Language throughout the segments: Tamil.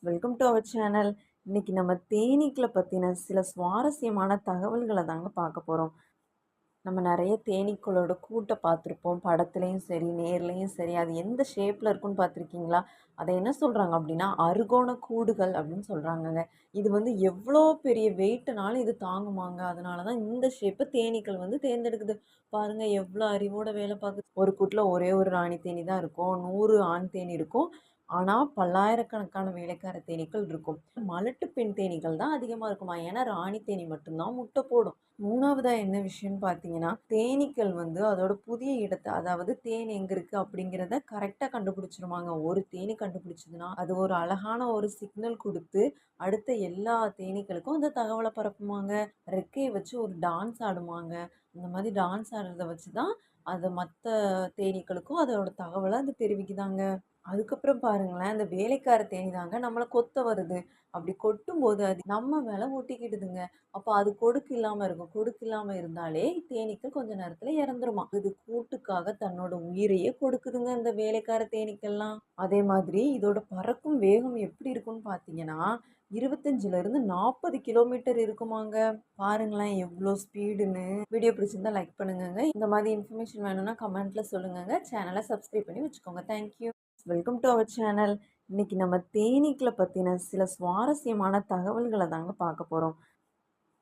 Welcome to our channel. இன்னைக்கு நம்ம தேனீக்களை பற்றின சில சுவாரஸ்யமான தகவல்களை தாங்க பார்க்க போகிறோம். நம்ம நிறைய தேனீக்களோட கூட்டை பார்த்துருப்போம், படத்துலையும் சரி நேர்லேயும் சரி. அது எந்த ஷேப்பில் இருக்குன்னு பார்த்துருக்கீங்களா? அதை என்ன சொல்கிறாங்க அப்படின்னா அறுகோண கூடுகள் அப்படின்னு சொல்கிறாங்கங்க. இது வந்து எவ்வளோ பெரிய வெயிட்னாலும் இது தாங்குமாங்க. அதனால தான் இந்த ஷேப்பை தேனீக்கள் வந்து தேர்ந்தெடுக்குது. பாருங்க எவ்வளோ அறிவோட வேலை பார்க்குது. ஒரு கூட்டில் ஒரே ஒரு ராணி தேனி தான் இருக்கும், 100 ஆண் தேனி இருக்கும். ஆனால் பல்லாயிரக்கணக்கான வேலைக்கார தேனீக்கள் இருக்கும். மலட்டு பெண் தேனீக்கள் தான் அதிகமாக இருக்குமா, ஏன்னா ராணி தேனி மட்டும்தான் முட்டை போடும். மூணாவதா என்ன விஷயம்னு பார்த்தீங்கன்னா, தேனீக்கள் வந்து அதோட புதிய இடத்த, அதாவது தேன் எங்க இருக்கு அப்படிங்கிறத கரெக்டாக கண்டுபிடிச்சிருமாங்க. ஒரு தேனி கண்டுபிடிச்சதுன்னா அது ஒரு அழகான ஒரு சிக்னல் கொடுத்து அடுத்த எல்லா தேனீக்களுக்கும் அந்த தகவலை பரப்புமாங்க. ரெக்கையை வச்சு ஒரு டான்ஸ் ஆடுமாங்க. இந்த மாதிரி டான்ஸ் ஆடுறத வச்சு தான் அது மற்ற தேனீக்களுக்கும் அதோட தகவலை அது தெரிவிக்குதாங்க. அதுக்கப்புறம் பாருங்களேன், இந்த வேலைக்கார தேனி தாங்க நம்மளை கொத்த வருது. அப்படி கொட்டும்போது அது நம்ம மேலே ஒட்டிக்கிடுதுங்க. அப்போ அது கொடுக்கு இல்லாமல் இருக்கும். கொடுக்கு இல்லாமல் இருந்தாலே தேனீக்கள் கொஞ்ச நேரத்தில் இறந்துருமா. இது கூட்டுக்காக தன்னோட உயிரையே கொடுக்குதுங்க இந்த வேலைக்கார தேனீக்கள்லாம். அதே மாதிரி இதோட பறக்கும் வேகம் எப்படி இருக்குன்னு பார்த்தீங்கன்னா 25ல இருந்து 40 கிலோமீட்டர் இருக்குமாங்க. பாருங்களேன் எவ்வளோ ஸ்பீடுன்னு. வீடியோ பிடிச்சிருந்தா லைக் பண்ணுங்கங்க. இந்த மாதிரி இன்ஃபர்மேஷன் வேணும்னா கமெண்ட்ல சொல்லுங்கங்க. சேனலை சப்ஸ்கிரைப் பண்ணி வச்சுக்கோங்க. Thank you. Welcome to our channel. இன்னைக்கு நம்ம தேனீக்களை பற்றின சில சுவாரஸ்யமான தகவல்களை தாங்க பார்க்க போகிறோம்.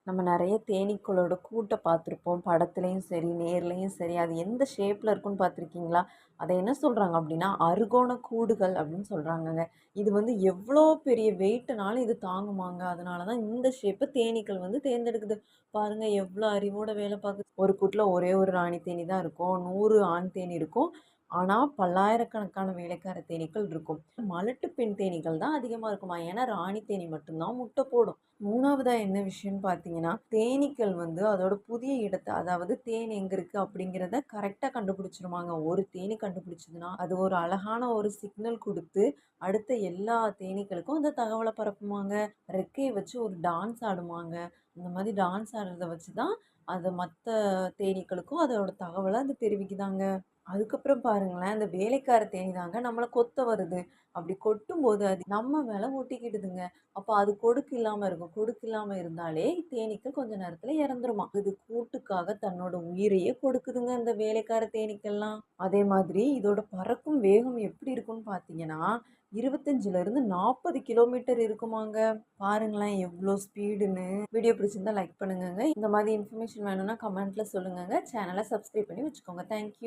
நம்ம நிறைய தேனீக்களோட கூட்டை பார்த்துருப்போம், படத்துலையும் சரி நேர்லேயும் சரி. அது எந்த ஷேப்பில் இருக்குன்னு பார்த்துருக்கீங்களா? அதை என்ன சொல்கிறாங்க அப்படின்னா அறுகோண கூடுகள் அப்படின்னு சொல்கிறாங்கங்க. இது வந்து எவ்வளோ பெரிய வெயிட்னாலும் இது தாங்குமாங்க. அதனால தான் இந்த ஷேப்பை தேனீக்கள் வந்து தேர்ந்தெடுக்குது. பாருங்க எவ்வளோ அறிவோட வேலை பார்க்குது. ஒரு கூட்டில் ஒரே ஒரு ராணி தேனி தான் இருக்கும், 100 ஆண் தேனி இருக்கும். ஆனால் பல்லாயிரக்கணக்கான வேலைக்கார தேனீக்கள் இருக்கும். மலட்டு பெண் தேனீக்கள் தான் அதிகமாக இருக்குமா, ஏன்னா ராணி தேனி மட்டும்தான் முட்டை போடும். மூணாவதா என்ன விஷயம்னு பார்த்தீங்கன்னா, தேனீக்கள் வந்து அதோட புதிய இடத்த, அதாவது தேன் எங்க இருக்கு அப்படிங்கிறத கரெக்டாக கண்டுபிடிச்சிருமாங்க. ஒரு தேனி கண்டுபிடிச்சதுன்னா அது ஒரு அழகான ஒரு சிக்னல் கொடுத்து அடுத்த எல்லா தேனீக்களுக்கும் அந்த தகவலை பரப்புமாங்க. ரெக்கையை வச்சு ஒரு டான்ஸ் ஆடுமாங்க. இந்த மாதிரி டான்ஸ் ஆடுறத வச்சு தான் அது மற்ற தேனீக்களுக்கும் அதோட தகவலை அது தெரிவிக்குதாங்க. அதுக்கப்புறம் பாருங்களேன், இந்த வேலைக்கார தேனி தாங்க நம்மளை கொத்த வருது. அப்படி கொட்டும்போது அது நம்ம மேலே ஒட்டிக்கிடுதுங்க. அப்போ அது கொடுக்கு இல்லாமல் இருக்கும். கொடுக்கு இல்லாமல் இருந்தாலே தேனீக்கள் கொஞ்ச நேரத்தில் இறந்துருமா. இது கூட்டுக்காக தன்னோட உயிரையே கொடுக்குதுங்க இந்த வேலைக்கார தேனீக்கள்லாம். அதே மாதிரி இதோட பறக்கும் வேகம் எப்படி இருக்குன்னு பார்த்தீங்கன்னா 25ல இருந்து 40 கிலோமீட்டர் இருக்குமாங்க. பாருங்களேன் எவ்வளோ ஸ்பீடுன்னு. வீடியோ பிடிச்சிருந்தா லைக் பண்ணுங்கங்க. இந்த மாதிரி இன்ஃபர்மேஷன் வேணும்னா கமெண்ட்ல சொல்லுங்கங்க. சேனலை சப்ஸ்கிரைப் பண்ணி வச்சுக்கோங்க. தேங்க்யூ.